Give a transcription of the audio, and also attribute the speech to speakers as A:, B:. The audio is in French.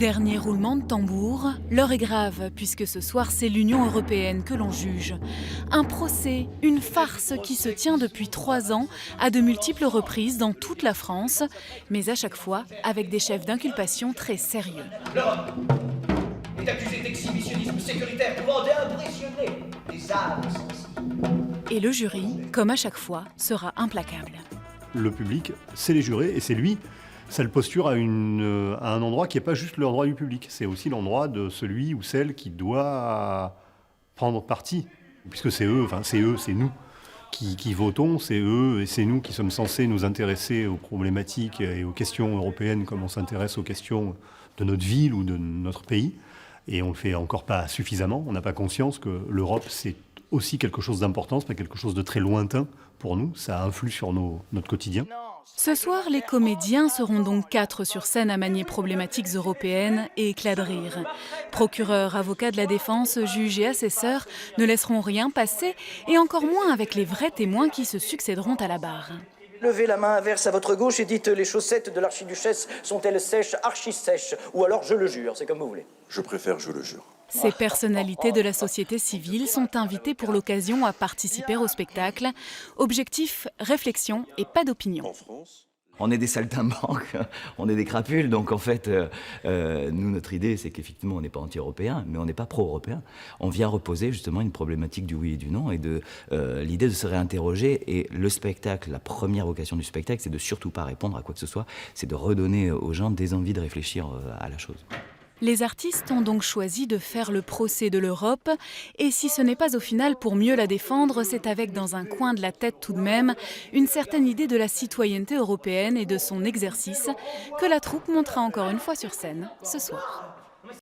A: Dernier roulement de tambour, l'heure est grave puisque ce soir c'est l'Union européenne que l'on juge. Un procès, une farce qui se tient depuis 3 ans à de multiples reprises dans toute la France, mais à chaque fois avec des chefs d'inculpation très sérieux.
B: L'Europe est accusée d'exhibitionnisme sécuritaire pouvant impressionner les âmes sensibles.
A: Et le jury, comme à chaque fois, sera implacable.
C: Le public, c'est les jurés et c'est lui. Ça le posture à un endroit qui n'est pas juste l'endroit du public, c'est aussi l'endroit de celui ou celle qui doit prendre parti. Puisque c'est eux, c'est nous qui votons, c'est eux et c'est nous qui sommes censés nous intéresser aux problématiques et aux questions européennes comme on s'intéresse aux questions de notre ville ou de notre pays. Et on ne le fait encore pas suffisamment, on n'a pas conscience que l'Europe c'est aussi quelque chose d'important, c'est pas quelque chose de très lointain pour nous, ça influe sur notre quotidien.
A: Ce soir, les comédiens seront donc 4 sur scène à manier problématiques européennes et éclats de rire. Procureurs, avocats de la défense, juges et assesseurs ne laisseront rien passer, et encore moins avec les vrais témoins qui se succéderont à la barre.
D: Levez la main inverse à votre gauche et dites « Les chaussettes de l'archiduchesse sont-elles sèches, archi-sèches ?» ou alors « Je le jure », c'est comme vous voulez.
E: Je préfère « Je le jure ».
A: Ces personnalités de la société civile sont invitées pour l'occasion à participer au spectacle. Objectif, réflexion et pas d'opinion.
E: En France,
F: on est des saltimbanques, on est des crapules, donc en fait, nous, notre idée, c'est qu'effectivement, on n'est pas anti-européen, mais on n'est pas pro-européen. On vient reposer justement une problématique du oui et du non, et l'idée de se réinterroger. Et le spectacle, la première vocation du spectacle, c'est de surtout pas répondre à quoi que ce soit, c'est de redonner aux gens des envies de réfléchir à la chose.
A: Les artistes ont donc choisi de faire le procès de l'Europe, et si ce n'est pas au final pour mieux la défendre, c'est avec dans un coin de la tête tout de même une certaine idée de la citoyenneté européenne et de son exercice que la troupe montera encore une fois sur scène ce soir.